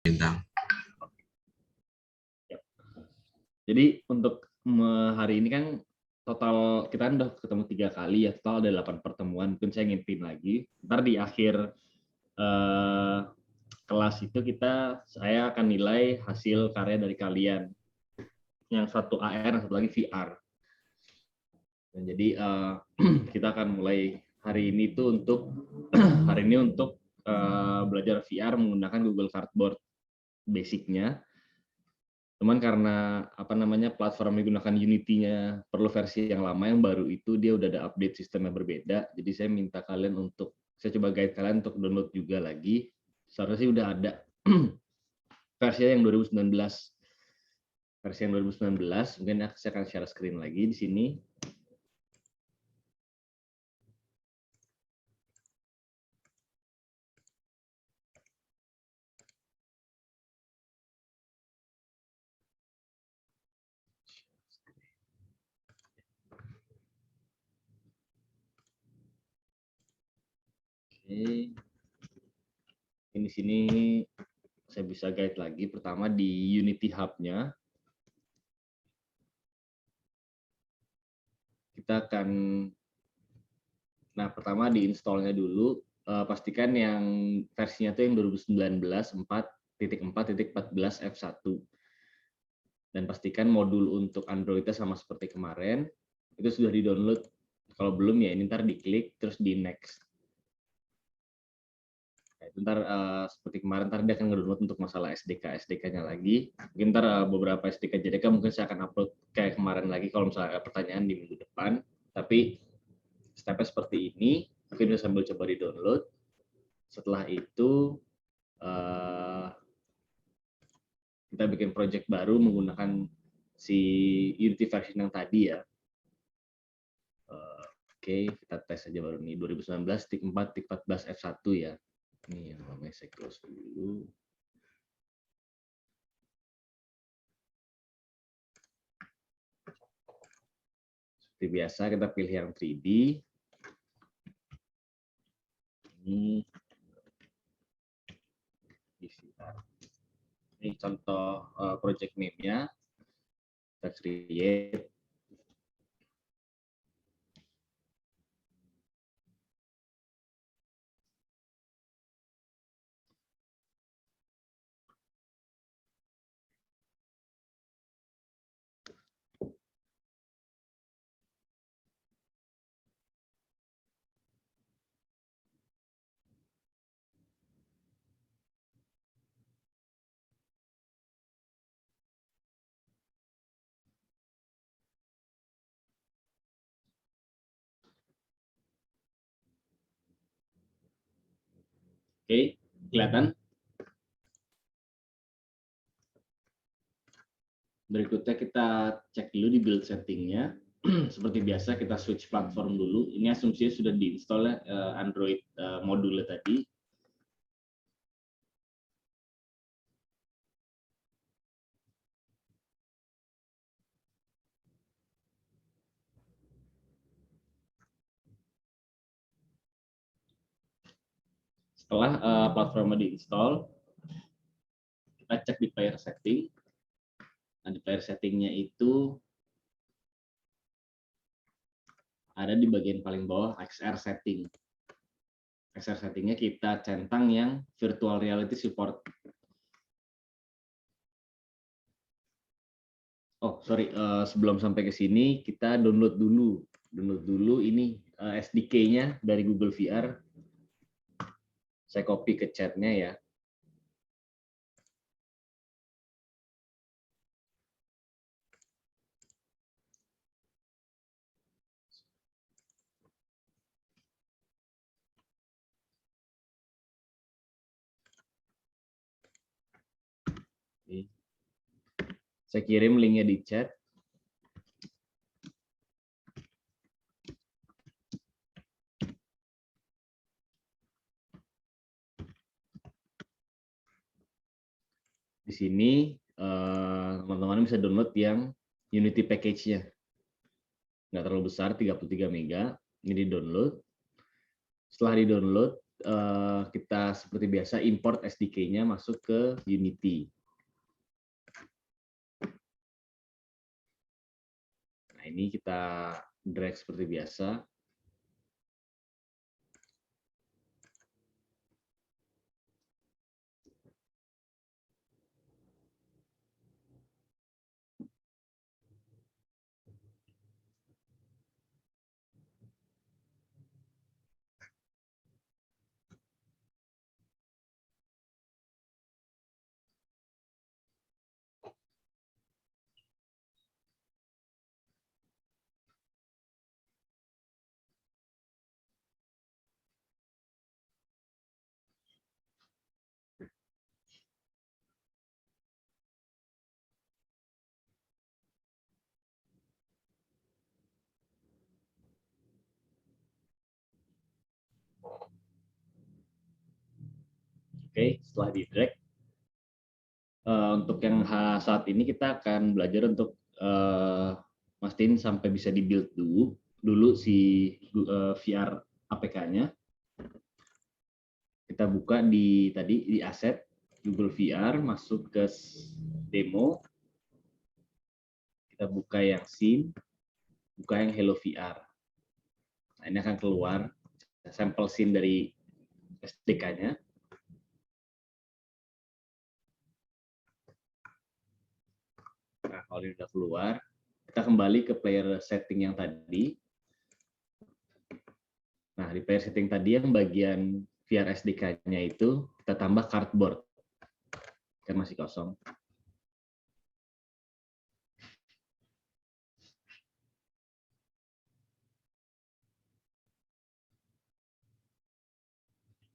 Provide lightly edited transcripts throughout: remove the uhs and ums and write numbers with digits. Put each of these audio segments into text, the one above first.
Bintang. Jadi untuk hari ini kan total kita kan udah ketemu 3 kali ya, total ada 8 pertemuan. Mungkin saya ngintin lagi. Ntar di akhir kelas itu saya akan nilai hasil karya dari kalian. Yang satu AR, yang satu lagi VR. Dan jadi kita akan mulai hari ini untuk belajar VR menggunakan Google Cardboard basicnya. Cuman karena platform yang digunakan Unity-nya perlu versi yang lama, yang baru itu dia udah ada update sistemnya berbeda. Jadi saya minta kalian saya coba guide kalian untuk download juga lagi. Seharusnya sih udah ada versi yang 2019. Versi yang 2019, mungkin saya akan share screen lagi di sini. Oke. Ini di sini saya bisa guide lagi. Pertama di Unity Hub-nya. Kita akan pertama di install-nya dulu. Pastikan yang versinya itu yang 2019 4.4.14 F1. Dan pastikan modul untuk Android-nya sama seperti kemarin. Itu sudah di-download. Kalau belum ya ini ntar diklik terus di next. Nah, itu ntar seperti kemarin ntar dia akan nge-download untuk masalah SDK-nya lagi. Mungkin ntar beberapa SDK JDK mungkin saya akan upload kayak kemarin lagi kalau misalnya ada pertanyaan di minggu depan. Tapi step-nya seperti ini. Mungkin bisa sambil coba di-download. Setelah itu kita bikin project baru menggunakan si Unity version yang tadi ya. Oke, kita tes aja baru nih 2019.4.14 F1 ya. Ini yang namanya saya close dulu. Seperti biasa kita pilih yang 3D. Ini contoh project name-nya. Kita create. Oke, kelihatan? Berikutnya kita cek dulu di build setting-nya. Seperti biasa kita switch platform dulu. Ini asumsinya sudah diinstal ya Android modulnya tadi. Setelah platformnya diinstal, kita cek di player setting. Nah, di player setting-nya itu ada di bagian paling bawah XR setting. XR setting-nya kita centang yang virtual reality support. Oh, sorry, sebelum sampai ke sini kita download dulu ini SDK-nya dari Google VR. Saya copy ke chat-nya ya. Saya kirim linknya di chat. Di sini teman-teman bisa download yang Unity package-nya. Nggak terlalu besar, 33 MB. Ini di-download. Setelah di-download, kita seperti biasa import SDK-nya masuk ke Unity. Nah, ini kita drag seperti biasa. Oke, setelah di drag, untuk yang saat ini kita akan belajar untuk mastiin sampai bisa di build dulu si VR APK-nya. Kita buka di tadi di aset Google VR, masuk ke demo, kita buka yang scene, buka yang Hello VR. Nah, ini akan keluar sampel scene dari SDK-nya. Nah, kalau ini udah keluar, kita kembali ke player setting yang tadi. Nah, di player setting tadi yang bagian VR SDK-nya itu kita tambah cardboard. Kan masih kosong.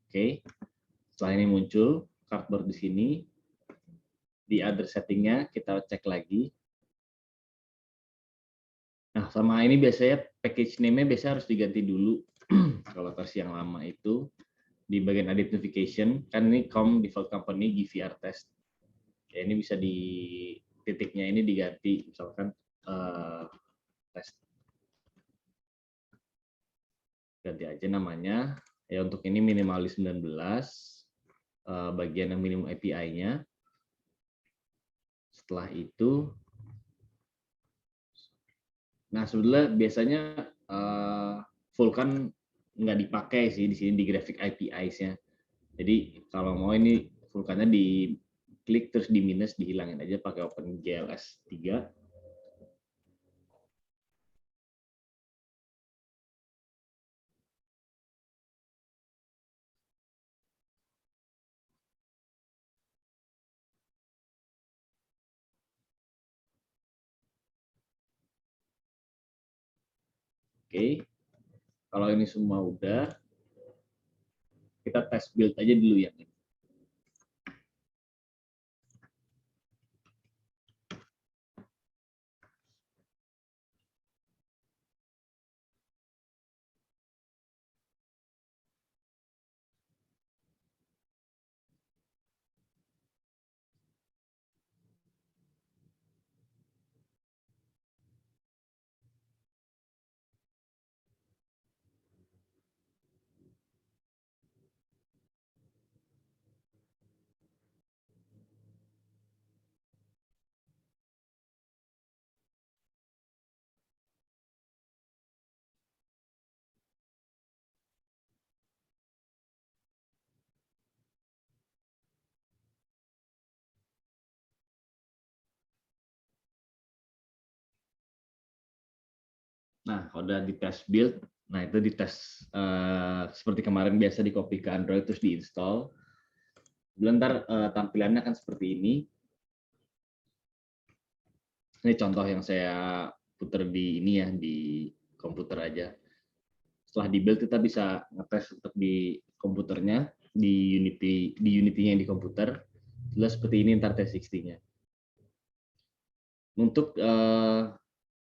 Oke. Setelah ini muncul cardboard di sini. Di other setting-nya kita cek lagi. Nah, sama ini biasanya package name-nya biasanya harus diganti dulu. Kalau versi yang lama itu di bagian identification, kan ini com default company GVR test. Ya, ini bisa di titiknya ini diganti, misalkan test. Ganti aja namanya. Ya, untuk ini minimalis 19, bagian yang minimum API-nya. Setelah itu, nah sebetulnya biasanya Vulkan nggak dipakai sih di sini di graphic APIs-nya. Jadi kalau mau ini Vulkannya di klik terus di minus dihilangin aja pakai OpenGLS 3. Oke. Kalau ini semua udah, kita tes build aja dulu yang ini. Nah, kalau udah di tes build, nah itu di tes seperti kemarin biasa di copy ke Android terus diinstal. Ntar tampilannya akan seperti ini. Ini contoh yang saya putar di ini ya, di komputer aja. Setelah di build kita bisa ngetes untuk di komputernya, di Unity-nya yang di komputer. Jelas seperti ini ntar T60-nya. Untuk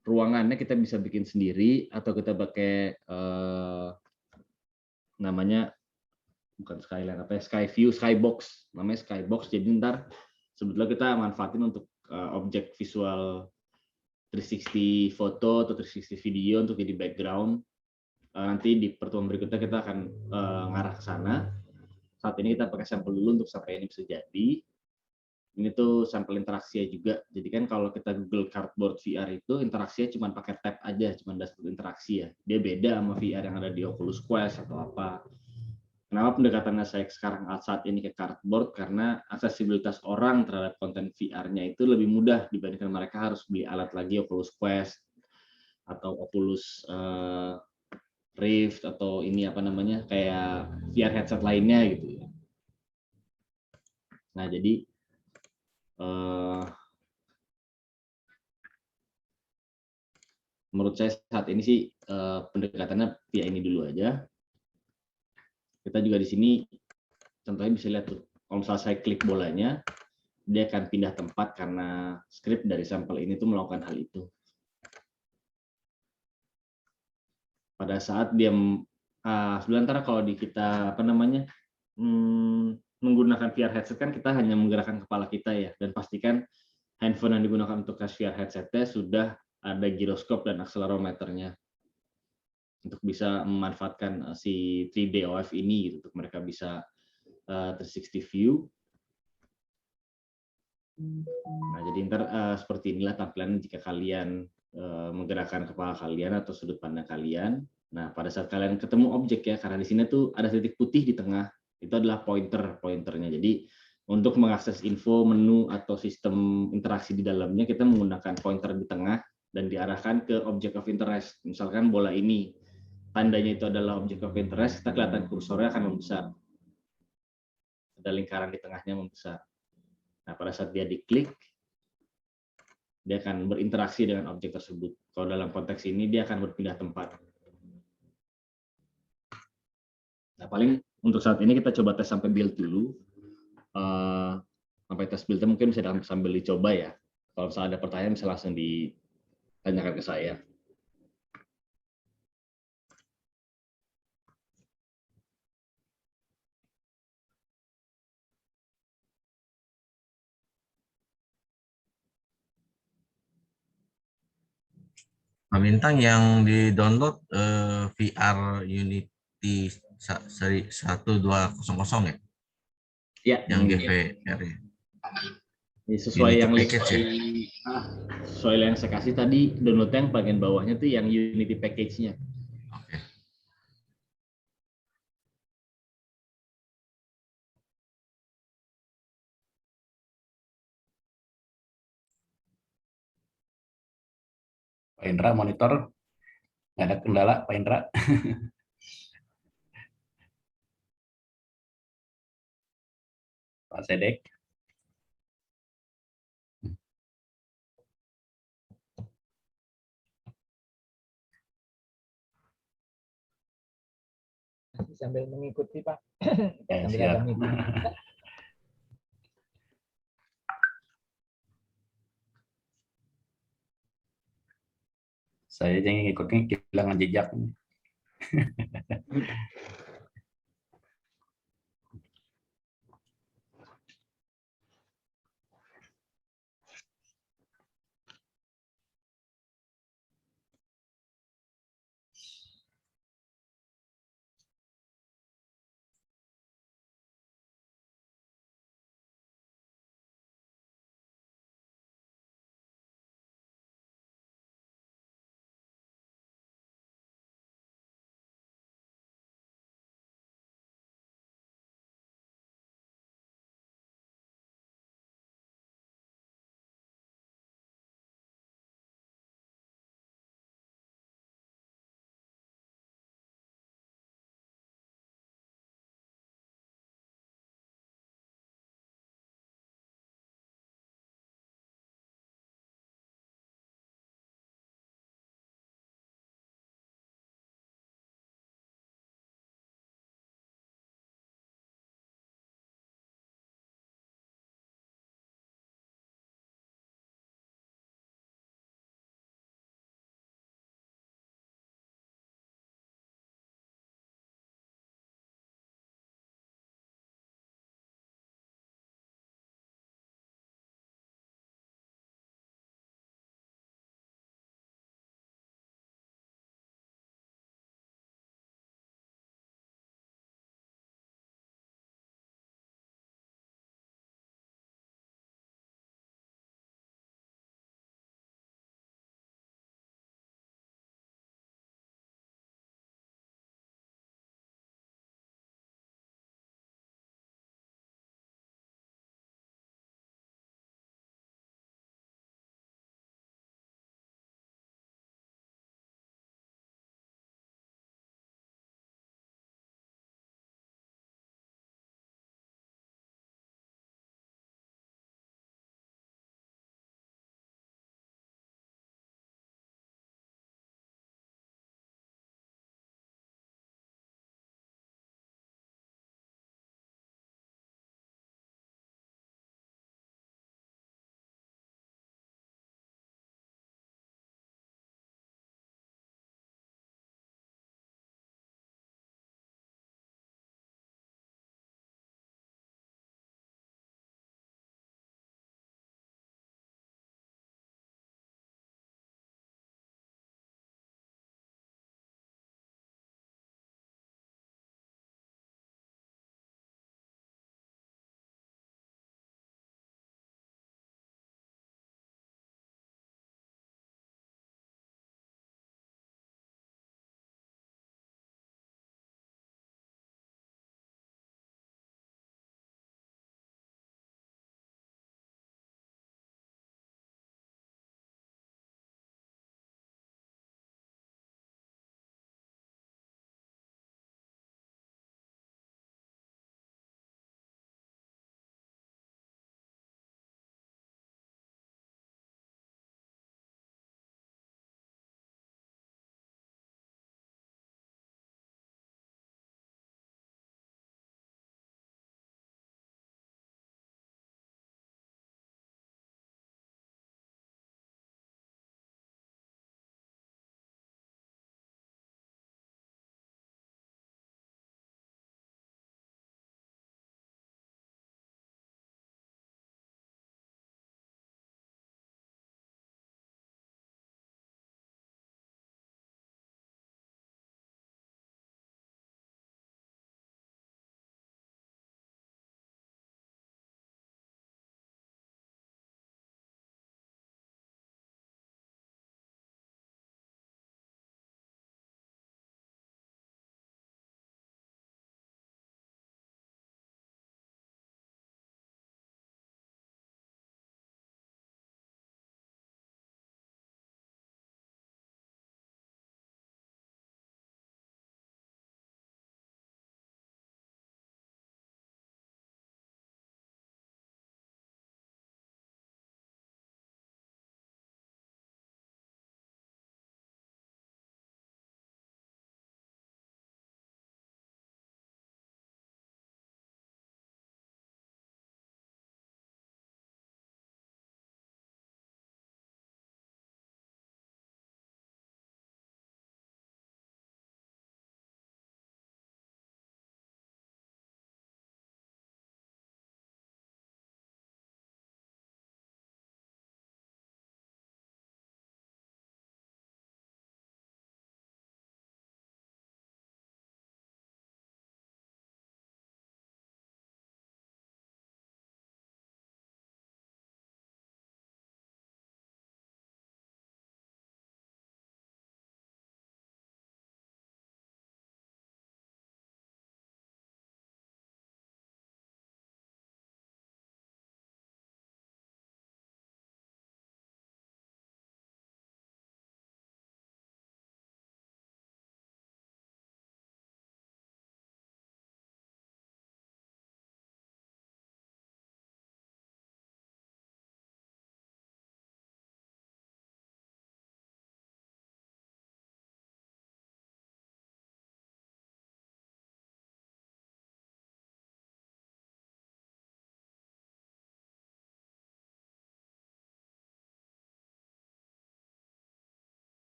ruangannya kita bisa bikin sendiri atau kita pakai namanya bukan Skyline apa ya, Skyview, Skybox, namanya Skybox. Jadi ntar sebetulnya kita manfaatin untuk objek visual 360 foto atau 360 video untuk jadi background. nanti di pertemuan berikutnya kita akan ngarah ke sana. Saat ini kita pakai sampel dulu untuk sampai ini bisa jadi. Ini tuh sampel interaksinya juga. Jadi kan kalau kita Google Cardboard VR itu interaksinya cuma pakai tab aja, cuma ada satu interaksi ya. Dia beda sama VR yang ada di Oculus Quest atau apa. Kenapa pendekatannya saya sekarang saat ini ke Cardboard? Karena aksesibilitas orang terhadap konten VR-nya itu lebih mudah dibandingkan mereka harus beli alat lagi Oculus Quest atau Oculus Rift atau ini apa namanya kayak VR headset lainnya gitu ya. Nah jadi menurut saya saat ini sih pendekatannya via ini dulu aja. Kita juga di sini contohnya bisa lihat tuh, kalau misalnya saya klik bolanya, dia akan pindah tempat karena script dari sampel ini tuh melakukan hal itu. Pada saat dia sebenarnya kalau di kita apa namanya menggunakan VR headset kan kita hanya menggerakkan kepala kita ya, dan pastikan handphone yang digunakan untuk tes VR headsetnya sudah ada giroskop dan akselerometernya untuk bisa memanfaatkan si 3D OF ini gitu, untuk mereka bisa 360 view. Nah, jadi ntar seperti inilah tampilannya jika kalian menggerakkan kepala kalian atau sudut pandang kalian. Nah, pada saat kalian ketemu objek ya, karena di sini tuh ada titik putih di tengah, itu adalah pointernya. Jadi untuk mengakses info, menu atau sistem interaksi di dalamnya, kita menggunakan pointer di tengah dan diarahkan ke object of interest. Misalkan bola ini, tandanya itu adalah object of interest, kita kelihatan kursornya akan membesar. Ada lingkaran di tengahnya membesar. Nah, pada saat dia diklik, dia akan berinteraksi dengan objek tersebut. Kalau dalam konteks ini, dia akan berpindah tempat. Nah, paling untuk saat ini kita coba tes sampai build dulu. Sampai tes buildnya mungkin bisa sambil dicoba ya. Kalau misalnya ada pertanyaan bisa langsung ditanyakan ke saya. Pak Bintang, yang di-download VR Unity seri 1200 ya? Ya, Yang ini GVR ya. Ini sesuai Unity yang package ya? sesuai yang saya kasih tadi, download yang bagian bawahnya tuh yang Unity package-nya. Oke. Pak Indra monitor, nggak ada kendala Pak Indra. Pak Sedek. Sambil mengikuti Pak. Ya, Sambil siap. ada meeting. Saya jangan ngikutin kehilangan jejak.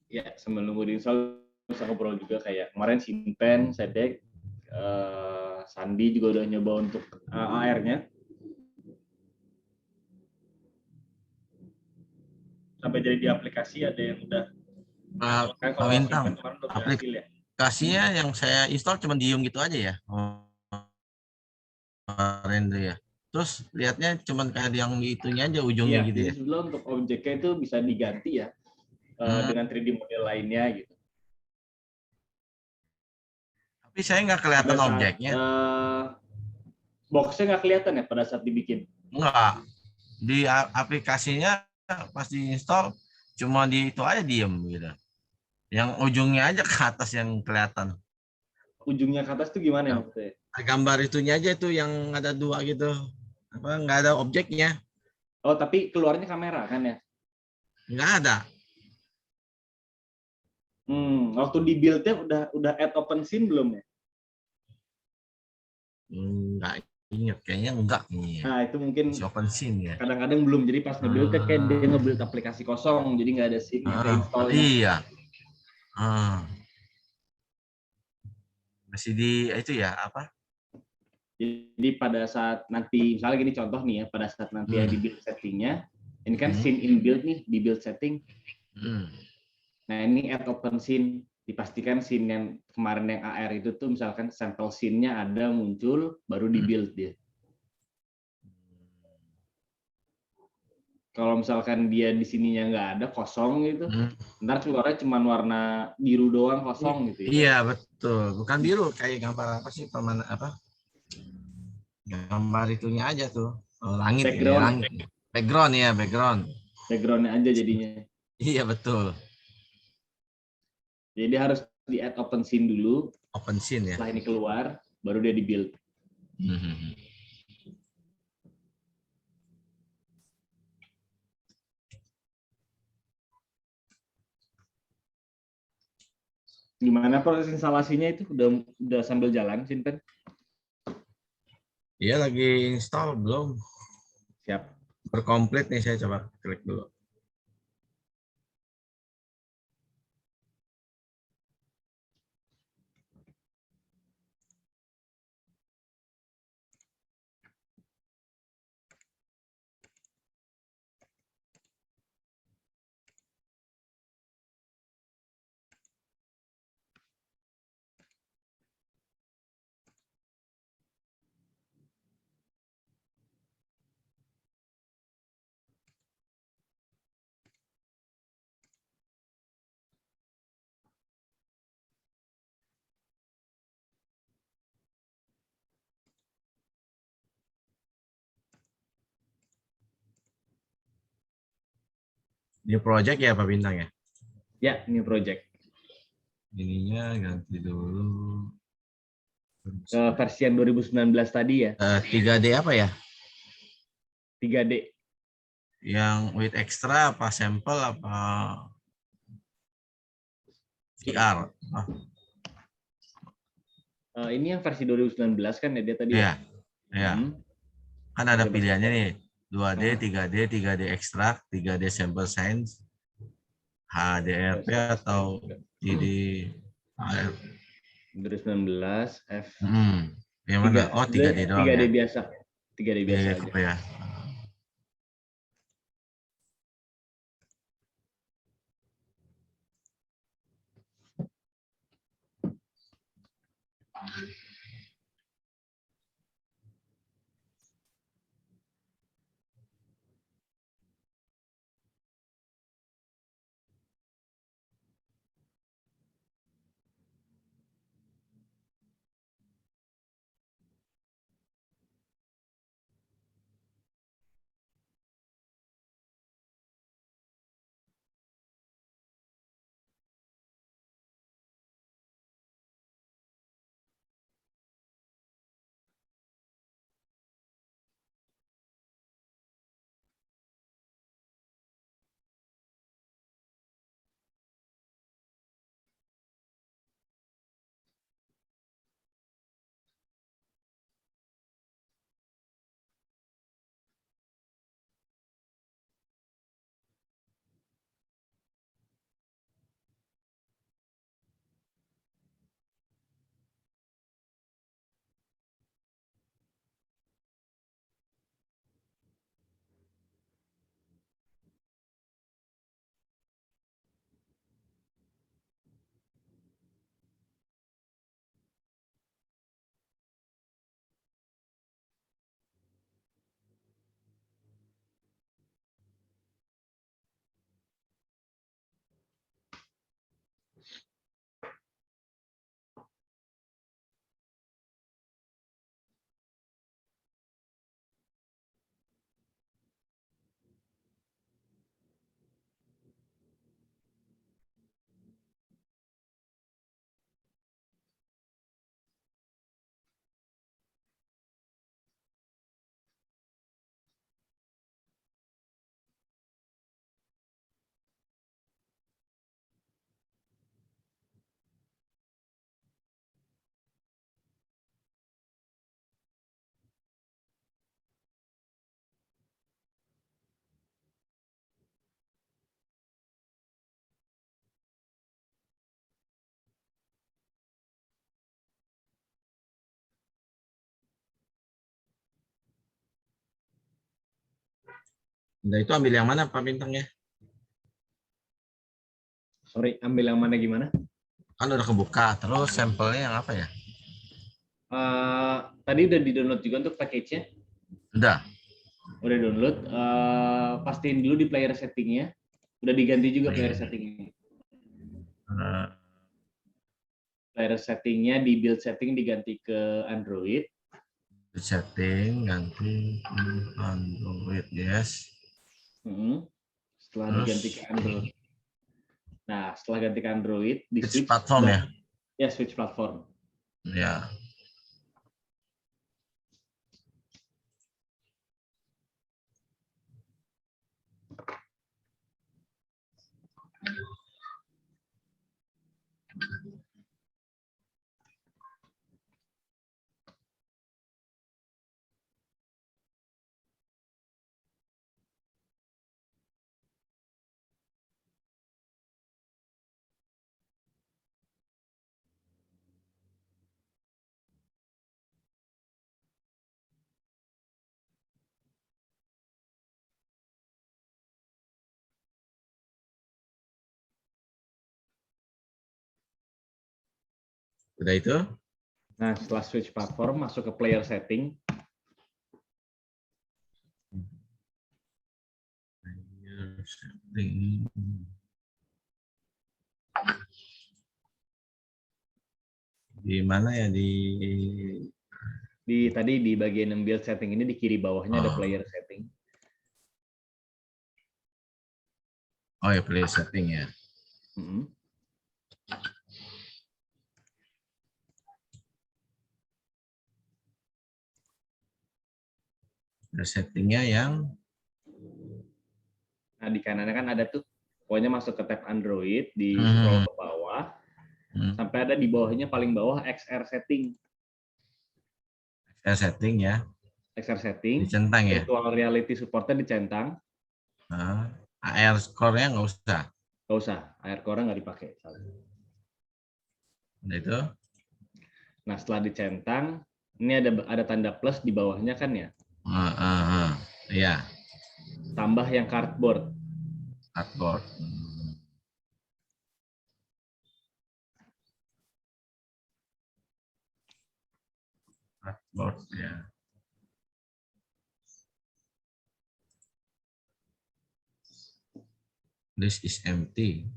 Ya, sambil nunggu diinstal bisa ngobrol juga kayak kemarin Simpen, Sedek, Sandi juga udah nyoba untuk AR-nya sampai jadi di aplikasi ada yang udah kan Pak kalau Bintang, Simpen kemarin udah berhasil ya. aplikasinya yang saya install cuma diem gitu aja ya. Kemarin tuh ya. Terus lihatnya cuman kayak yang di itunya aja ujungnya Iya, gitu jadi ya. sebelum untuk objeknya itu bisa diganti ya Hmm, dengan 3D model lainnya gitu. tapi saya nggak Pada kelihatan saat objeknya. boxnya nggak kelihatan ya pada saat dibikin. Enggak. Di aplikasinya pas diinstal cuma di itu aja diem gitu. Yang ujungnya aja ke atas yang kelihatan. Ujungnya ke atas tuh gimana ya Yang maksudnya? gambar itunya aja tuh yang ada dua gitu. Apa nggak ada objeknya? Oh, tapi keluarnya kamera kan ya? Nggak ada. Waktu di build-nya udah add open scene belum ya? Nggak ingat. Kayaknya enggak nih. Nah, itu mungkin Si open scene ya. kadang-kadang belum. Jadi pas nge-build kan kayak dia nge-build aplikasi kosong, jadi nggak ada scene-nya ke install-nya. Iya. Ah, masih di itu ya apa? Jadi pada saat nanti, misalnya gini contoh nih ya, pada saat nanti ya di build setting-nya, ini kan scene in build nih, di build setting. Hmm. Nah, ini add open scene, dipastikan scene yang kemarin yang AR itu tuh misalkan sampel scene-nya ada muncul, baru di build dia. Kalau misalkan dia di sininya nggak ada, kosong gitu, ntar keluarnya cuma warna biru doang kosong gitu ya. Iya betul, bukan biru kayak gambar apa sih permana apa? Gambar itunya aja tuh, langit ya, Background, langit. Background ya, background. background-nya aja jadinya. Iya betul, Jadi dia harus di add open scene dulu, open scene ya. setelah ini keluar, baru dia di build. Gimana proses instalasinya itu? Udah sambil jalan, Sinten? Iya lagi install belum, Siap. berkomplit nih saya coba klik dulu. New project ya Pak Bintang ya. Ya, new project. Ininya ganti dulu. Ke versi yang 2019 tadi ya, 3D apa ya? 3D. Yang with extra apa sampel apa VR? Ini yang versi 2019 kan ya dia tadi ya? Iya, iya. Kan ada Oke, pilihannya nih, 2D, Nah. 3D, 3D extract, 3D sample size, HDRP atau TD. 2019 F Yang mana? Oh, 3D doang 3D ya. biasa. 3D biasa aja. Apa ya? Udah itu ambil yang mana Pak Bintang ya? Sorry, ambil yang mana gimana? Kan udah kebuka, terus sampelnya yang apa ya? Tadi udah di-download juga untuk package-nya. Udah. Udah download. Pastiin dulu di player setting-nya. Udah diganti juga player setting-nya. Eh, Player setting-nya di build setting diganti ke Android. setting ganti Android, yes. Setelah Terus diganti ke Android. Nah, setelah ganti ke Android, di switch switch platform ya? Ya, switch platform. Ya. Udah itu? Nah, setelah switch platform, masuk ke player setting. Setting. Di mana ya Tadi di bagian build setting ini di kiri bawahnya ada player setting. Oh ya, player setting ya. Player settingnya yang Nah, di kanannya kan ada tuh, pokoknya masuk ke tab Android, di scroll ke bawah, sampai ada di bawahnya paling bawah XR setting. player setting ya. XR setting, Dicentang ya. virtual reality supportnya dicentang. AR score-nya nggak usah. Nggak usah, air core nggak dipakai. Udah itu? Nah, setelah dicentang, ini ada tanda plus di bawahnya kan ya. Iya. Tambah yang cardboard. Cardboard. Cardboard ya. This is empty.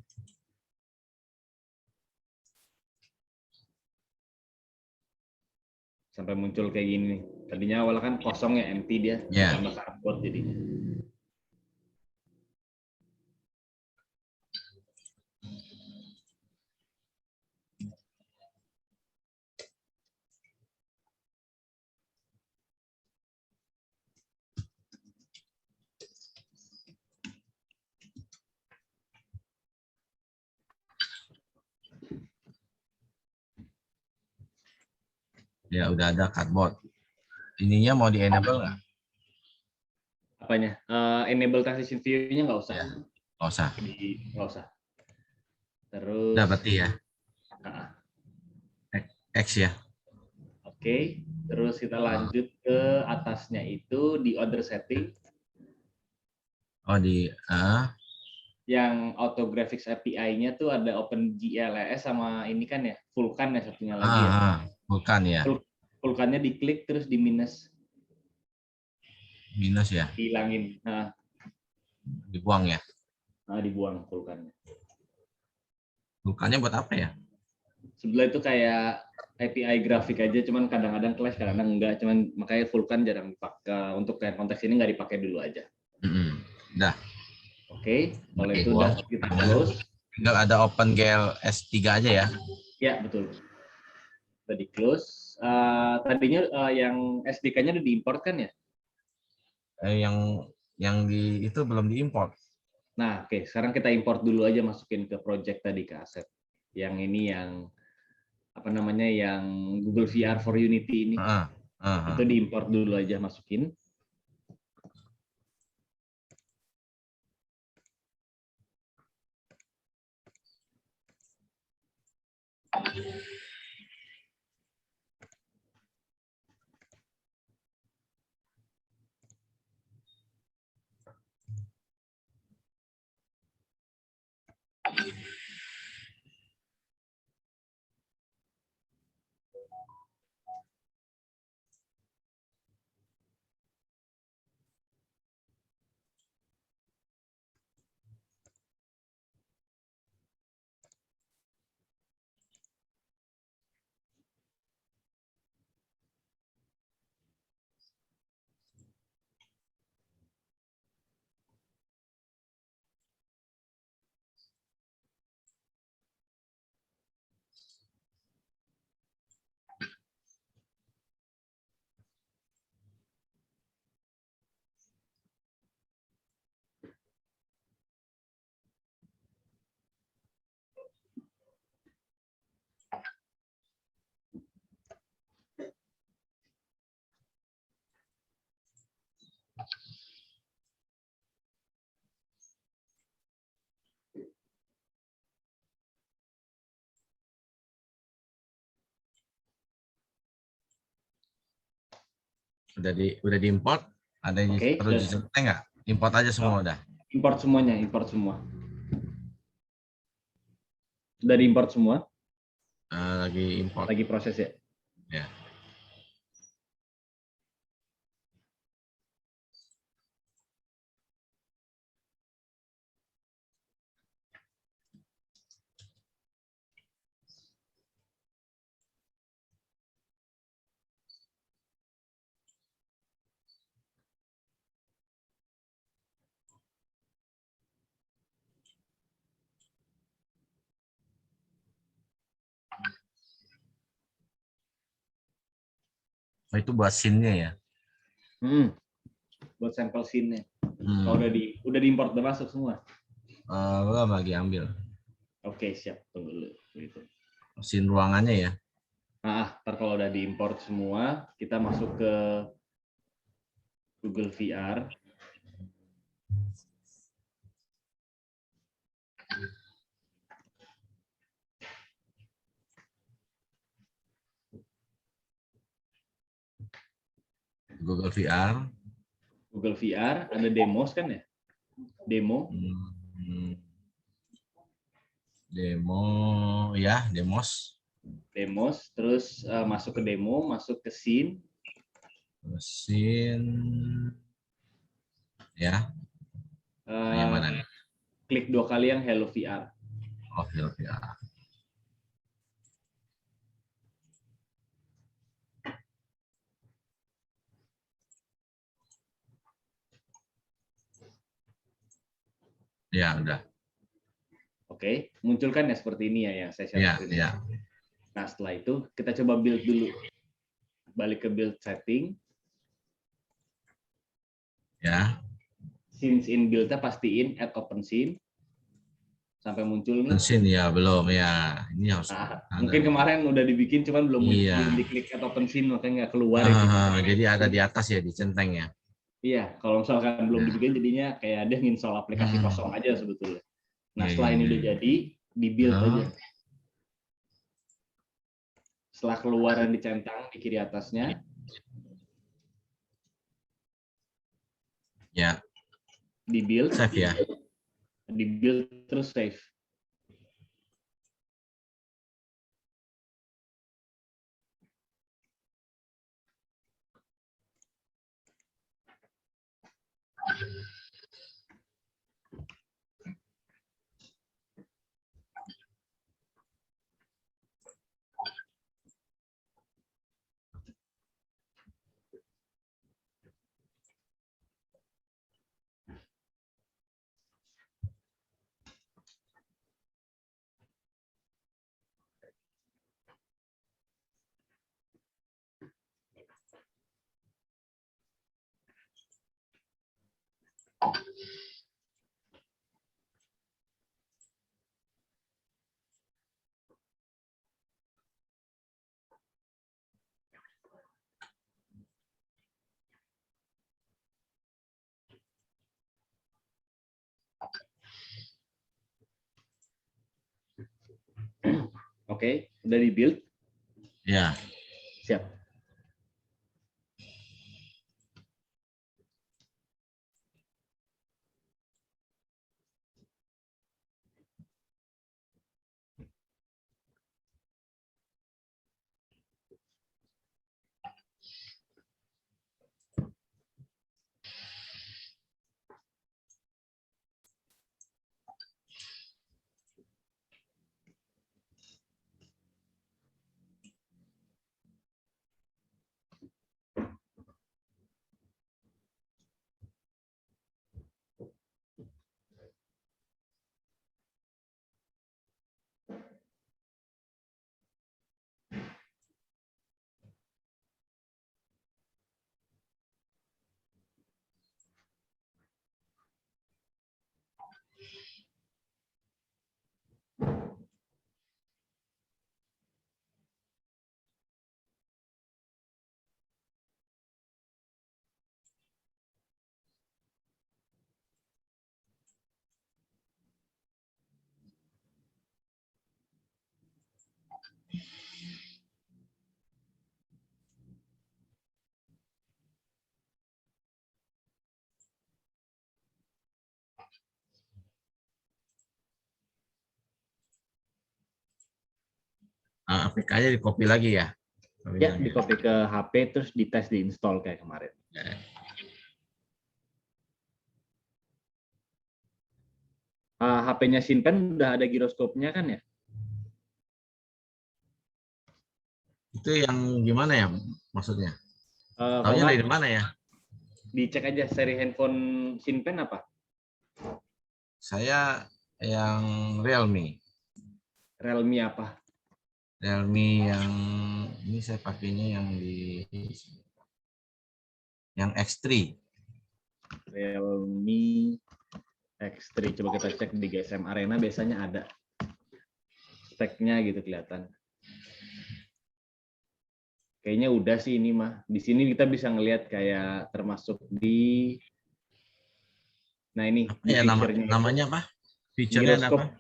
Sampai muncul kayak gini. Tadinya awalnya kan kosong ya, empty dia. Ya. Tambah cardboard jadinya. Ya udah ada cardboard. Ininya mau di enable nggak? Apanya? Enable transition view-nya nggak usah. Ya, nggak usah. Nggak usah. Terus. Udah berarti ya. X ya. Oke. Terus kita lanjut ke atasnya itu di order setting. Oh di Yang auto graphics API-nya tuh ada OpenGLES sama ini kan ya, Vulkan ya satunya lagi ya. Bukan ya. Vulkannya diklik terus di minus. Minus ya. Dihilangin. Nah, Dibuang ya. Dibuang Vulkannya. Vulkannya buat apa ya? Sebelah itu kayak API grafik aja, cuman kadang-kadang clash, kadang-kadang enggak. Cuman makanya Vulkan jarang dipakai. Untuk kayak konteks ini nggak dipakai dulu aja. Udah. Oke, kalau itu udah kita close. Tinggal ada OpenGL S3 aja ya. Ya, betul. Udah di close. Tadinya yang SDK-nya udah diimport kan ya? Yang di itu belum diimport. Nah, oke. Sekarang kita import dulu aja, masukin ke project tadi, ke aset. Yang ini yang apa namanya, yang Google VR for Unity ini. Itu diimport dulu aja, masukin. Udah diimport, ada yang Oke, perlu sudah. dicenteng nggak? Import aja semua udah. Import semuanya, import semua. Sudah diimport semua, Lagi import. lagi proses ya. Ya. Oh, itu buat scene-nya ya. Buat sampel scene-nya. Hmm. Oh, udah diimport, udah masuk semua. Belum lagi ambil. Oke, siap. Tunggu dulu. Gitu. Scene ruangannya ya. Nah, ntar kalau udah diimport semua, kita masuk ke Google VR. Google VR. Google VR, ada demos kan ya? Demo. Demo, ya, demos. Demos, terus masuk ke demo, masuk ke scene. Mesin. Ya, yang mana nih? Klik 2 kali yang Hello VR. Oh, VR. Ya, udah. Oke, munculkan ya seperti ini ya yang saya share Ya, screen. ya. Nah, setelah itu kita coba build dulu. Balik ke build setting. Ya. Scenes in build-nya pastiin add open scene. Sampai muncul nih. Mesin ya, belum ya. Ini harus Nah, ada. mungkin kemarin udah dibikin, cuman belum Iya. diklik add open scene, makanya nggak keluar itu. Jadi ada di atas ya, di centeng ya. Iya, kalau misalkan belum Nah. dibikin jadinya kayak dia nginstall aplikasi kosong aja sebetulnya. Nah, Iya, setelah iya, ini iya. udah jadi, di build aja. Setelah keluar dan dicentang di kiri atasnya, Ya, di build, save ya. di build terus save. Oke, udah di build, Ya. siap. APK-nya di copy lagi ya. Ya, di copy ke HP terus dites diinstal kayak kemarin. HP-nya Shinpen udah ada giroskopnya kan ya? Itu yang gimana ya maksudnya? Kalau Taunya nggak, dari mana ya? dicek aja seri handphone Shinpen apa? Saya yang Realme. Realme apa? Realme yang ini saya pakainya yang X3. Realme X3. Coba kita cek di GSM Arena, biasanya ada speknya gitu kelihatan. Kayaknya udah sih ini mah. Di sini kita bisa ngelihat kayak termasuk di, nah ini di Ya feature-nya itu. namanya apa? Feature-nya Giroskop, apa?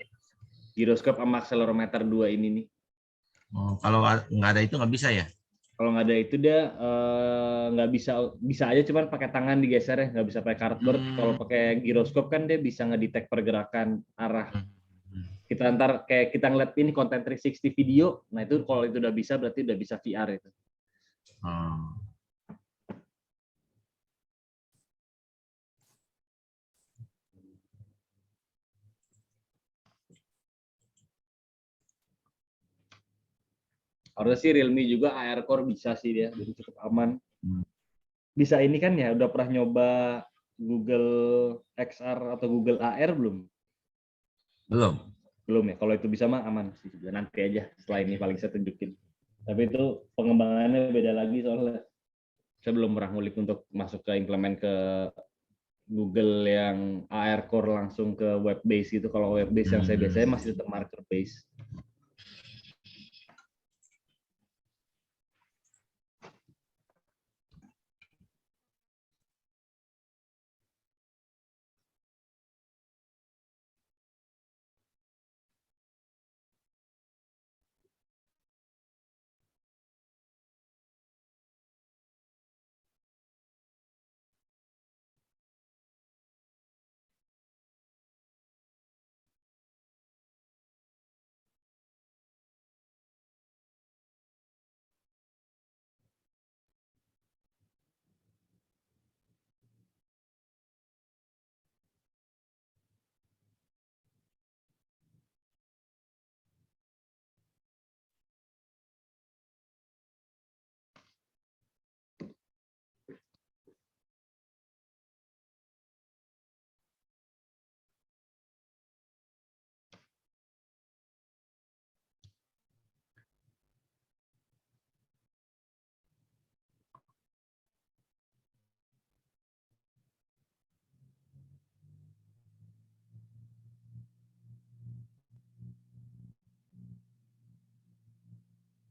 giroskop sama accelerometer 2 ini nih. Oh, kalau nggak ada itu nggak bisa ya? Kalau nggak ada itu dia nggak bisa aja, cuman pakai tangan digeser ya, nggak bisa pakai cardboard. Kalau pakai giroskop kan dia bisa ngedetect pergerakan arah. Kita ntar kayak kita ngeliat ini konten 360 video, nah itu kalau itu udah bisa berarti udah bisa VR itu. Harusnya sih Realme juga AR Core bisa sih dia, jadi cukup aman. Bisa ini kan ya, udah pernah nyoba Google XR atau Google AR belum? Belum. Belum ya, kalau itu bisa mah aman sih. Nanti aja, setelah ini paling saya tunjukin. Tapi itu pengembangannya beda lagi soalnya saya belum pernah ngulik untuk masuk ke implement ke Google yang AR Core langsung ke web base gitu. Kalau web base yang saya biasanya masih tetap marker base.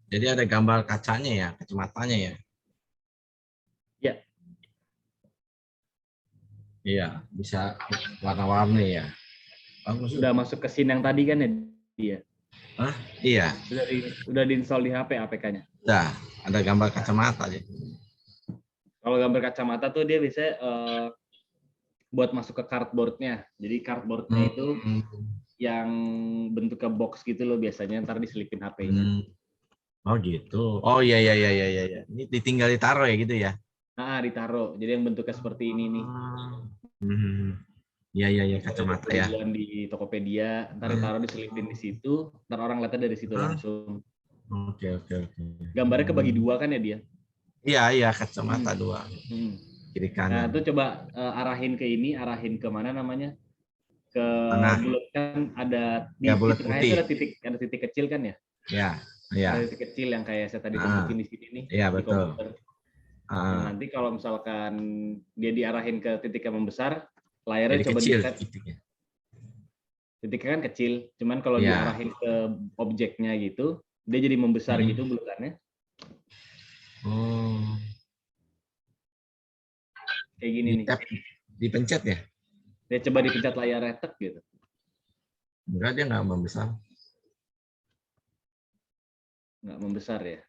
Jadi ada gambar kacanya ya, kacamatanya ya. Ya. Iya, bisa warna-warni ya. Bagus. Udah masuk ke scene yang tadi kan ya dia. Hah? Iya. Udah diinstal di HP APK-nya. Udah, ada gambar kacamata aja. Kalau gambar kacamata tuh dia biasanya buat masuk ke cardboard-nya. Jadi cardboard-nya itu yang bentuknya box gitu loh biasanya, ntar diselipin HP-nya. Oh gitu. Oh iya iya iya iya iya. Ini ditinggal ditaruh ya gitu ya. Nah, ditaruh. Jadi yang bentuknya seperti ini nih. Iya iya iya, kacamata ya. Di Tokopedia, ntar ditaruh diselipin di situ, ntar orang lihatnya dari situ langsung. Oke oke oke. Gambarnya kebagi dua kan ya dia? Iya iya, kacamata dua. Kiri kanan. Nah, itu coba arahin ke ini, arahin ke mana namanya? Ke bulat kan ada di tengahnya itu ada titik kecil kan ya? Iya, iya. Ada titik kecil yang kayak saya tadi tunjukin di sini nih. Iya, betul. Nah, nanti kalau misalkan dia diarahin ke titik yang membesar, layarnya jadi coba kecil, di-set. Titiknya kan kecil, cuman kalau diarahin ke objeknya gitu, dia jadi membesar gitu bulatannya. Oh. Kayak gini nih. Dipencet ya? Dia coba dipencet layar retek gitu. Enggak, dia nggak membesar. Nggak membesar ya?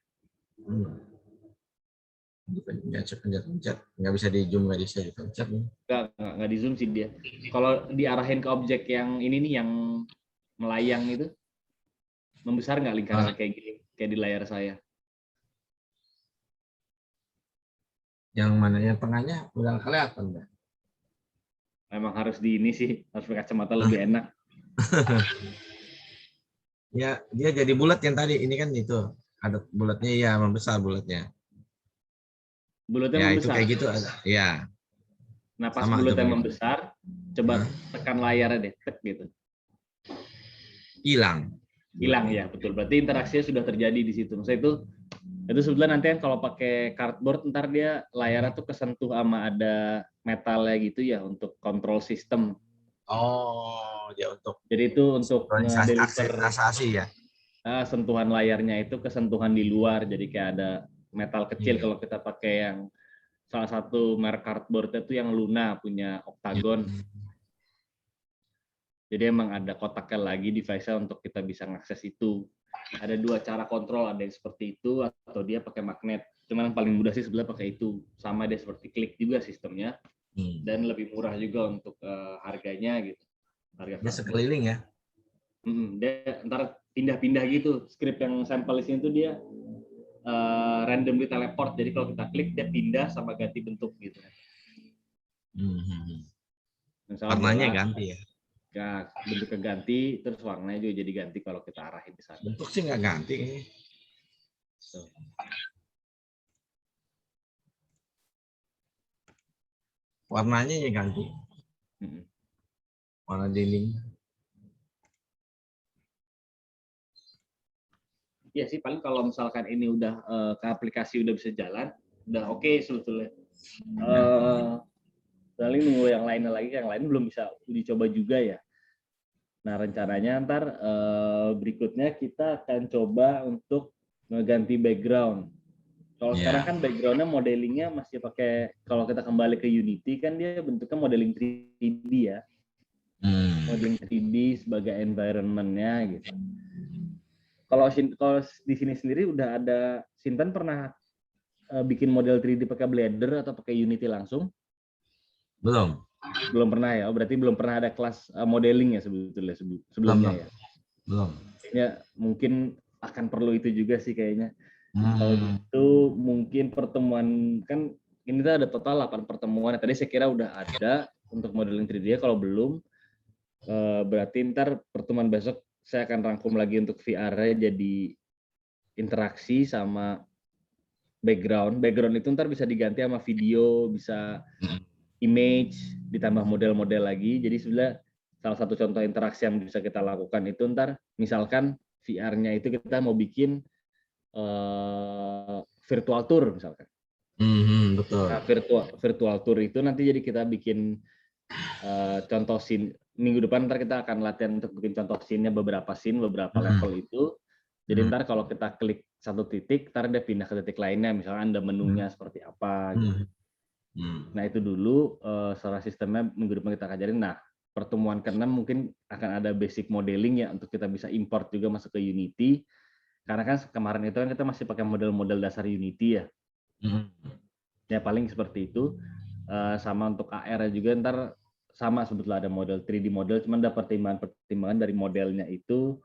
Pencet. Nggak bisa di zoom, nggak bisa dipencet. Nggak di zoom sih dia. Kalau diarahin ke objek yang ini nih, yang melayang itu, membesar nggak lingkaran kayak gini? kayak di layar saya. Yang mana yang tengahnya udah kelihatan dah. Memang harus di ini sih, harus pakai kacamata lebih enak. Ya, dia jadi bulat yang tadi ini kan itu. Ada bulatnya ya, membesar bulatnya. Bulatnya Ya, itu membesar. kayak gitu ada. Ya, Nah, pas sama bulatnya coba. membesar, coba tekan layarnya deh, tek gitu. Hilang. Hilang ya, betul. Berarti interaksinya sudah terjadi di situ. Maksudnya itu sebetulnya nanti kan kalau pakai cardboard ntar dia layarnya tuh kesentuh sama ada metalnya gitu ya untuk kontrol sistem. Oh, ya untuk Jadi itu untuk ngedeliver akselerasi ya. sentuhan layarnya itu kesentuhan di luar. Jadi kayak ada metal kecil Iya. kalau kita pakai yang salah satu merek cardboard itu yang Luna punya Octagon. Jadi emang ada kotaknya lagi device-nya untuk kita bisa ngakses itu. Ada dua cara kontrol, ada yang seperti itu atau dia pakai magnet. Cuman yang paling mudah sih sebenarnya pakai itu. Sama dia seperti klik juga sistemnya dan lebih murah juga untuk harganya gitu. Harga Dia sekeliling ya. Dia ntar pindah-pindah gitu. Script yang sampel di sini tuh dia randomly teleport. Jadi kalau kita klik dia pindah sama ganti bentuk gitu. Warnanya ganti ya. Ya, bentuknya ganti, terus warnanya juga jadi ganti kalau kita arahin ke sana. Bentuk sih nggak ganti kayaknya. Warnanya ya ganti. Warna dinding. Ya sih, paling kalau misalkan ini udah ke aplikasi udah bisa jalan, udah oke sebetulnya. Paling nunggu yang lainnya lagi, yang lain belum bisa dicoba juga ya. Nah, rencananya ntar berikutnya kita akan coba untuk mengganti background. Kalau sekarang kan backgroundnya modelingnya masih pakai, kalau kita kembali ke Unity kan dia bentuknya modeling 3D ya. Modeling 3D sebagai environment-nya gitu. Kalau di sini sendiri udah ada, Sintan pernah bikin model 3D pakai Blender atau pakai Unity langsung? Belum. Belum pernah ya, berarti belum pernah ada kelas modeling ya sebetulnya sebelumnya ya. Belum. Ya mungkin akan perlu itu juga sih kayaknya. Kalau gitu mungkin pertemuan kan ini tuh ada total 8 pertemuan. Tadi saya kira udah ada untuk modeling 3D. Kalau belum berarti ntar pertemuan besok saya akan rangkum lagi untuk VR-nya jadi interaksi sama background. Background itu ntar bisa diganti sama video, bisa image, ditambah model-model lagi. Jadi sebenarnya salah satu contoh interaksi yang bisa kita lakukan itu ntar misalkan VR-nya itu kita mau bikin virtual tour misalkan. Betul. Nah, virtual tour itu nanti jadi kita bikin contoh scene. Minggu depan ntar kita akan latihan untuk bikin contoh scene-nya beberapa scene, beberapa level itu. Jadi ntar kalau kita klik satu titik, ntar dia pindah ke titik lainnya. Misalnya ada menunya seperti apa. Gitu. Nah itu dulu secara sistemnya minggu depan kita ajarin. Nah pertemuan ke-6 mungkin akan ada basic modeling ya untuk kita bisa import juga masuk ke Unity. Karena kan kemarin itu kan kita masih pakai model-model dasar Unity ya. Ya paling seperti itu. Sama untuk AR juga ntar sama sebetulnya ada model 3D model, cuman ada pertimbangan dari modelnya itu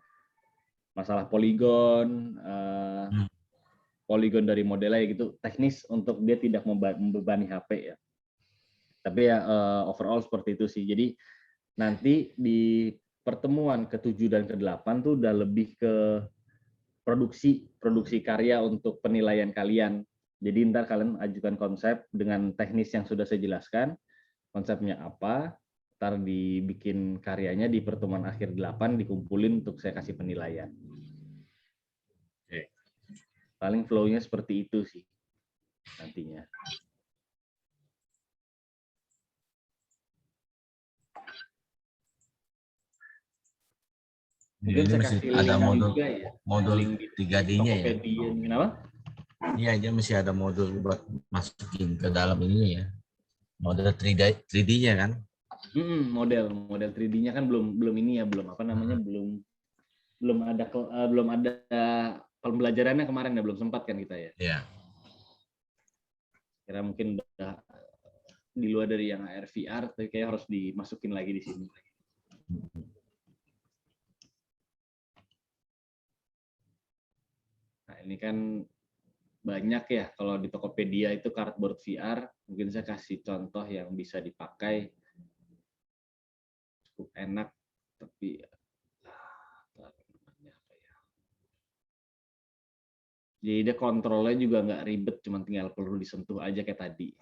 masalah poligon, poligon dari modelnya gitu teknis untuk dia tidak membebani HP ya. Tapi ya overall seperti itu sih. Jadi nanti di pertemuan ke-7 dan ke-8 tuh udah lebih ke produksi karya untuk penilaian kalian. Jadi ntar kalian ajukan konsep dengan teknis yang sudah saya jelaskan, konsepnya apa, ntar dibikin karyanya di pertemuan akhir 8 dikumpulin untuk saya kasih penilaian. Paling flow-nya seperti itu sih nantinya. Mungkin saya kasih ada link modul juga ya. modul 3D-nya ya. Kenapa? Iya, dia masih ada modul buat masukin ke dalam ini ya. Model 3D-nya kan? Model 3D-nya kan belum ini ya, belum apa namanya, belum ada pembelajarannya kemarin ya, belum sempat kan kita ya. Iya. Kira mungkin udah di luar dari yang AR VR, tapi kayak harus dimasukin lagi di sini. Nah ini kan banyak ya, kalau di Tokopedia itu cardboard VR, mungkin saya kasih contoh yang bisa dipakai, cukup enak, tapi jadi dia kontrolnya juga nggak ribet, cuma tinggal perlu disentuh aja kayak tadi.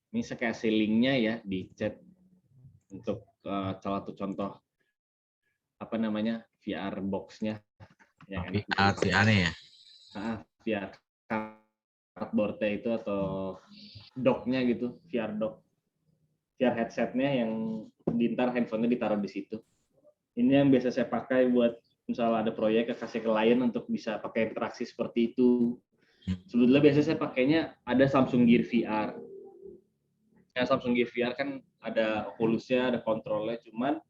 Ini saya kasih linknya ya di chat untuk salah satu contoh apa namanya VR box-nya yang enak. Aneh ya. VR cardboard-nya itu atau dock-nya gitu, VR dock, VR headset-nya yang dintar handphone-nya ditaruh di situ. Ini yang biasa saya pakai buat misalnya ada proyek kasih ke klien untuk bisa pakai interaksi seperti itu. Sebetulnya biasa saya pakainya ada Samsung Gear VR. Ya, Samsung Gear VR kan ada Oculus-nya, ada kontrolnya, cuman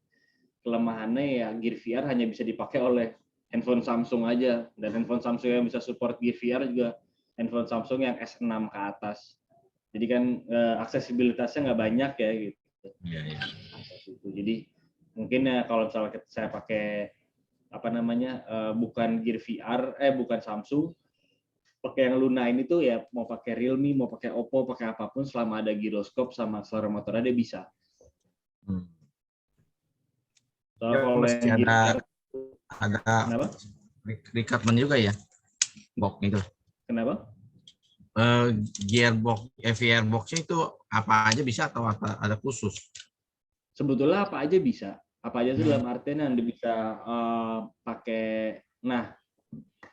kelemahannya ya Gear VR hanya bisa dipakai oleh handphone Samsung aja, dan handphone Samsung yang bisa support Gear VR juga handphone Samsung yang S6 ke atas. Jadi kan aksesibilitasnya nggak banyak ya gitu. Iya, iya. Jadi mungkin ya kalau misalnya saya pakai apa namanya bukan Gear VR, bukan Samsung, pakai yang Luna ini tuh ya mau pakai Realme, mau pakai Oppo, pakai apapun selama ada gyroscope sama akselerometernya dia bisa. Ya, Kalau mesti yang ada kenapa? recruitment juga ya, box itu. Kenapa? Gearbox, VR box-nya itu apa aja bisa atau ada khusus? Sebetulnya apa aja bisa. Apa aja itu dalam artian Anda bisa pakai. Nah,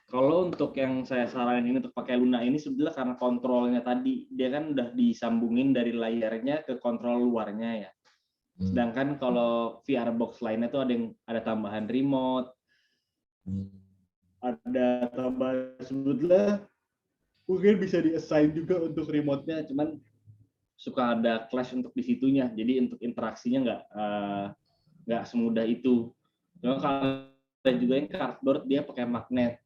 kalau untuk yang saya saranin ini untuk pakai Luna ini sebetulnya karena kontrolnya tadi dia kan udah disambungin dari layarnya ke kontrol luarnya ya. Sedangkan kalau VR box lainnya tuh ada tambahan remote, ada tambahan sebetulnya mungkin bisa di-assign juga untuk remote-nya, cuman suka ada clash untuk di situnya. Jadi untuk interaksinya nggak semudah itu. Cuma kalau ada juga yang cardboard dia pakai magnet.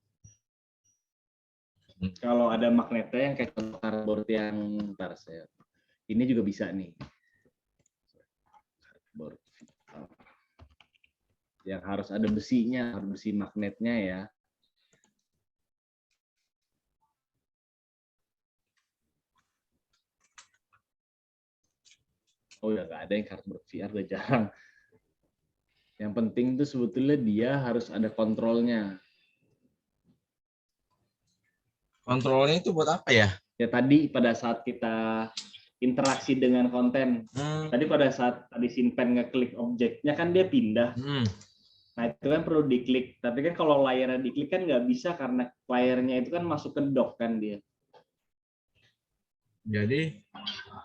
Kalau ada magnetnya yang kayak cardboard yang ini juga bisa nih. Cardboard. Yang harus ada besinya, harus besi magnetnya ya. Oh ya nggak ada yang cardboard VR, udah jarang. Yang penting tuh sebetulnya dia harus ada kontrolnya. Kontrolnya itu buat apa ya? Ya tadi pada saat kita interaksi dengan konten, tadi pada saat tadi Sinpen ngeklik objeknya kan dia pindah. Nah itu kan perlu diklik. Tapi kan kalau layarnya diklik kan nggak bisa karena layarnya itu kan masuk ke dock kan dia. Jadi,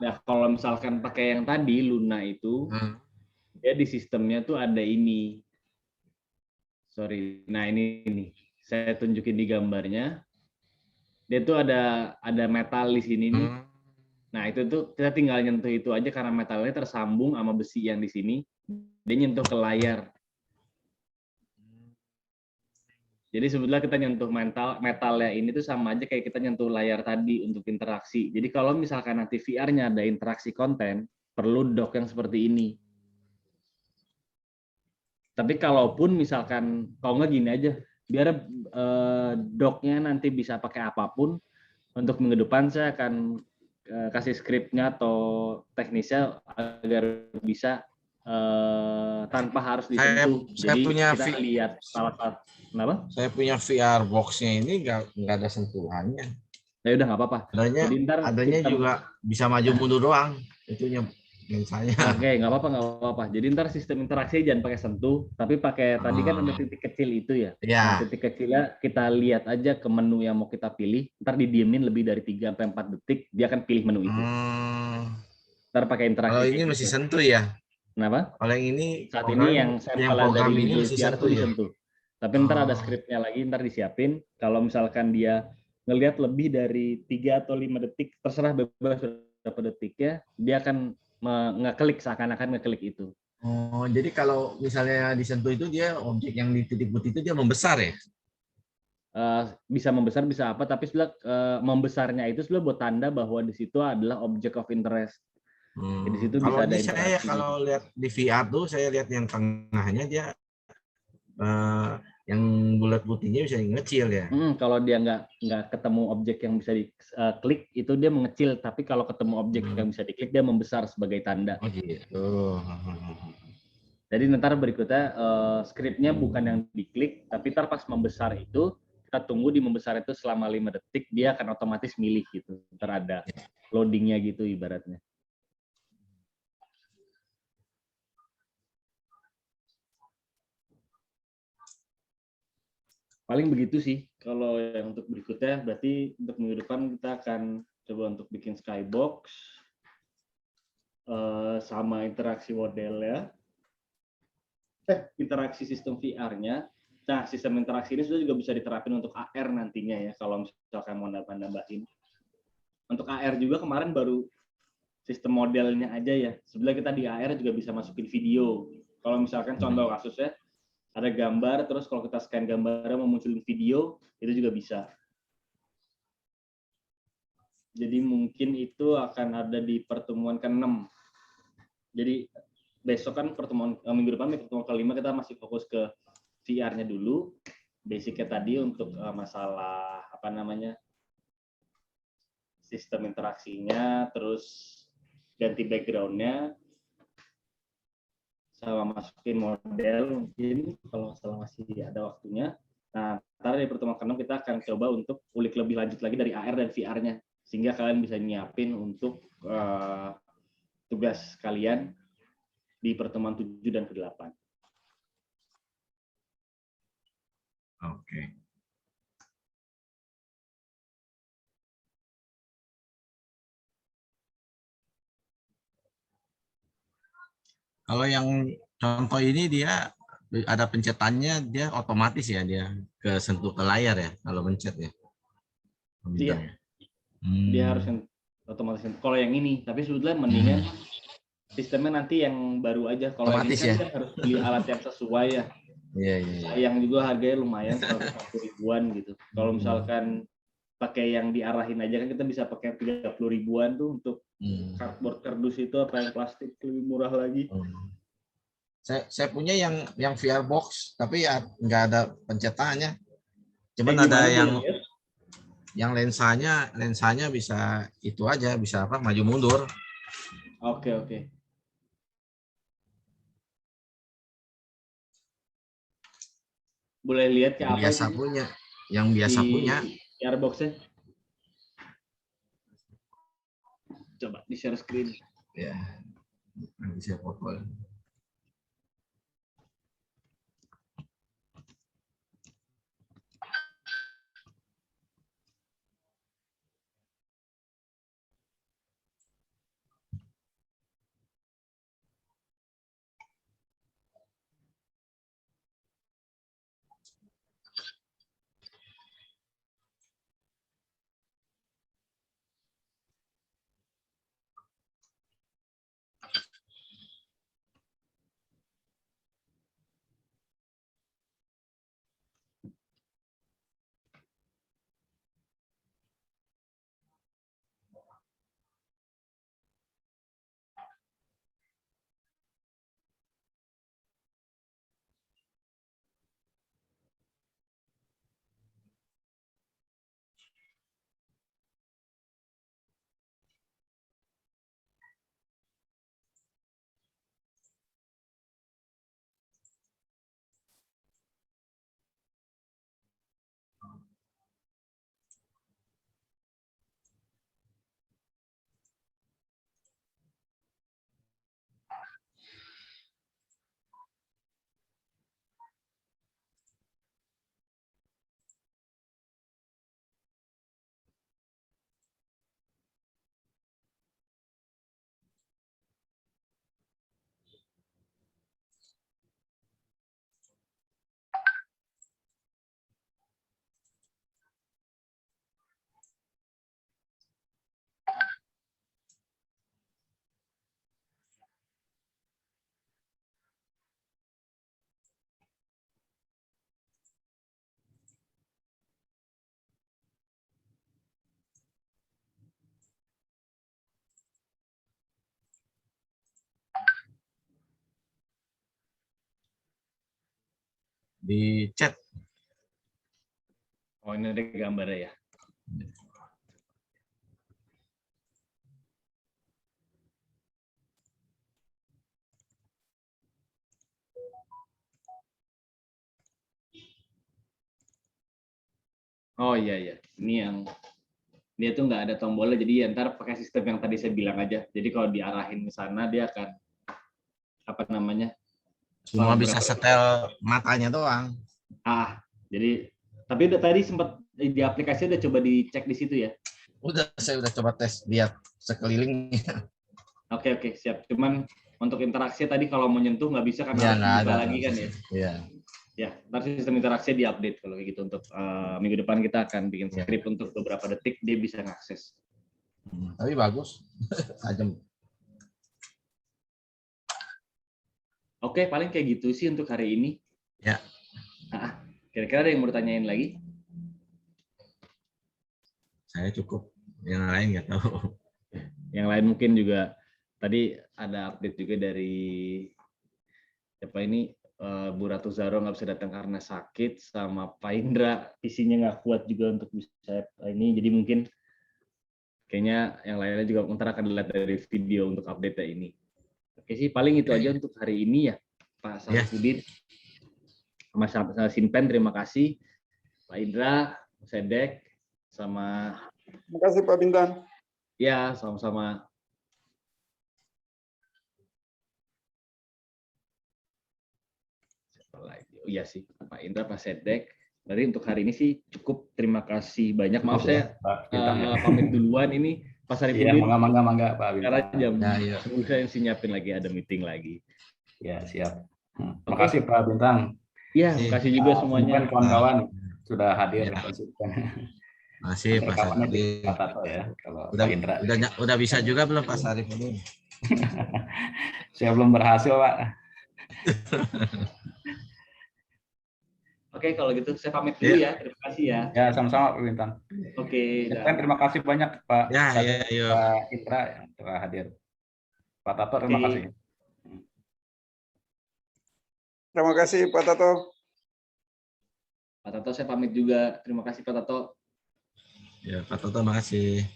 nah kalau misalkan pakai yang tadi Luna itu, dia di sistemnya tuh ada ini. Sorry, nah ini nih, saya tunjukin di gambarnya. Dia tuh ada metal di sini nih. Nah itu tuh kita tinggal nyentuh itu aja karena metalnya tersambung sama besi yang di sini. Dia nyentuh ke layar. Jadi sebetulnya kita nyentuh metalnya ini tuh sama aja kayak kita nyentuh layar tadi untuk interaksi. Jadi kalau misalkan nanti VR-nya ada interaksi konten, perlu dock yang seperti ini. Tapi kalaupun misalkan, kalau nggak gini aja, biar docknya nanti bisa pakai apapun, untuk minggu depan saya akan kasih skripnya atau teknisnya agar bisa tanpa harus disentuh. Saya jadi punya kita lihat salah satu. Kenapa? Saya punya VR box-nya ini nggak ada sentuhannya. Ya udah nggak apa-apa. Adanya Jadi ntar adanya kita juga bisa maju mundur doang. Itunya lensanya. Oke, nggak apa-apa, nggak apa-apa. Jadi ntar sistem interaksi jangan pakai sentuh, tapi pakai tadi kan ada titik kecil itu ya. Nah, Ya. titik kecilnya kita lihat aja ke menu yang mau kita pilih. Ntar didiemin lebih dari 3-4 detik, dia akan pilih menu itu. Ntar pakai interaksi Kalau kayak ini mesti gitu. sentuh ya. Kenapa? Kalau yang ini Saat ini yang sampel dari program ini Google mesti VR sentuh itu ya. disentuh. Tapi ntar ada skripnya lagi, ntar disiapin. Kalau misalkan dia ngelihat lebih dari 3 atau 5 detik, terserah bebas berapa detik ya, dia akan ngeklik, seakan-akan ngeklik itu. Oh, jadi kalau misalnya disentuh itu dia objek yang di titik putih itu dia membesar ya? Bisa membesar, bisa apa, tapi sebelah membesarnya itu sebelah buat tanda bahwa di situ adalah object of interest. Di situ Kalau bisa ada ini saya interaksi. kalau lihat di VR tuh saya lihat yang tengahnya dia yang bulat putihnya bisa ngecil ya. Kalau dia nggak ketemu objek yang bisa diklik itu dia mengecil, tapi kalau ketemu objek yang bisa diklik dia membesar sebagai tanda. Oh gitu. Jadi ntar berikutnya skripnya bukan yang diklik, tapi ntar pas membesar itu kita tunggu di membesar itu selama 5 detik, dia akan otomatis milih gitu. Ntar ada loadingnya gitu ibaratnya. Paling begitu sih. Kalau yang untuk berikutnya, berarti untuk minggu depan kita akan coba untuk bikin skybox sama interaksi modelnya, interaksi sistem VR-nya. Nah, sistem interaksi ini sudah juga bisa diterapin untuk AR nantinya ya, kalau misalkan mau nambah-nambahin. Untuk AR juga kemarin baru sistem modelnya aja ya. Sebenarnya kita di AR juga bisa masukin video. Kalau misalkan contoh kasusnya, ada gambar, terus kalau kita scan gambarnya mau munculin video, itu juga bisa. Jadi mungkin itu akan ada di pertemuan ke-6. Jadi besok kan pertemuan minggu depan, pertemuan ke-5 kita masih fokus ke VR-nya dulu. Basicnya tadi untuk masalah apa namanya sistem interaksinya, terus ganti background-nya, sama masukin model mungkin kalau masalah masih ada waktunya. Nah, ntar di pertemuan ke-6 kita akan coba untuk ulik lebih lanjut lagi dari AR dan VR-nya, sehingga kalian bisa nyiapin untuk tugas kalian di pertemuan 7 dan ke-8. Oke. Kalau yang contoh ini dia ada pencetannya, dia otomatis ya, dia sentuh ke layar ya kalau mencet ya. Iya. Dia harus otomatis. Kalau yang ini, tapi sebetulnya mendingan sistemnya nanti yang baru aja. Kalau yang ini kan kita harus beli alat yang sesuai ya. Iya. Sayang juga harganya lumayan 140 ribuan gitu. Kalau misalkan pakai yang diarahin aja kan kita bisa pakai 30 ribuan tuh untuk cardboard kardus itu, apa yang plastik lebih murah lagi. Saya punya yang VR box tapi ya nggak ada pencetannya. Cuman ada yang lensanya bisa itu aja, bisa apa maju mundur. Oke. Boleh lihat ke apa Biasa itu? punya, yang biasa punya. VR box-nya. Coba di share screen. Ya, nanti saya foto. di chat. Oh, ini ada gambarnya ya. Oh iya iya, ini yang dia tuh nggak ada tombolnya, jadi ya ntar pakai sistem yang tadi saya bilang aja. Jadi kalau diarahin ke sana dia akan apa namanya? Cuma bisa berapa- setel matanya doang. Jadi tapi udah tadi sempat di aplikasi udah coba dicek di situ ya. Saya udah coba tes lihat sekelilingnya. Oke siap. Cuman untuk interaksi tadi kalau mau nyentuh nggak bisa karena Ya harus nggak dibuka ada. lagi kan ya. Iya. Ya, ntar sistem interaksi diupdate kalau kayak gitu. Untuk minggu depan kita akan bikin Ya. script untuk beberapa detik dia bisa ngakses. Tapi bagus. Tajam. Oke, paling kayak gitu sih untuk hari ini. Ya. Kira-kira ada yang mau ditanyain lagi? Saya cukup. Yang lain nggak tahu. Yang lain mungkin juga tadi ada update juga dari siapa ini Bu Ratu Zaro nggak bisa datang karena sakit, sama Pak Indra isinya nggak kuat juga untuk bisa ini. Jadi mungkin kayaknya yang lainnya juga ntar akan dilihat dari video untuk update ini. Oke sih, paling itu aja untuk hari ini ya, Pak Sarifudin. Sama Sinpen, terima kasih. Pak Indra, Mas Edek, sama... Terima kasih Pak Bintang. Ya, sama-sama. Oh iya sih, Pak Indra, Pak Sedek. Berarti untuk hari ini sih cukup. Terima kasih banyak. Maaf saya pamit duluan ini. Pak Sarifudin. Iya, mangga Pak Bintang. Sekarang jam Ya. saya siapin lagi, ada meeting lagi. Ya, siap. Terima kasih Pak Bintang. Iya, terima kasih juga semuanya. Kawan-kawan sudah hadir. Ya. Masih Pak Sarifudin. Pak Tato ya, kalau Udah, Pak Indra. udah bisa juga belum Pak Sarifudin? Saya belum berhasil, Pak. Oke, kalau gitu saya pamit dulu ya. Terima kasih ya. Ya, sama-sama Pak Bintang. Oke. Terima kasih banyak Pak. Ya. Pak Indra yang telah hadir. Pak Tato, terima kasih. Terima kasih Pak Tato. Pak Tato saya pamit juga. Terima kasih Pak Tato. Ya, Pak Tato, terima kasih.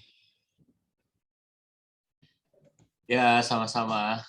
Ya, sama-sama.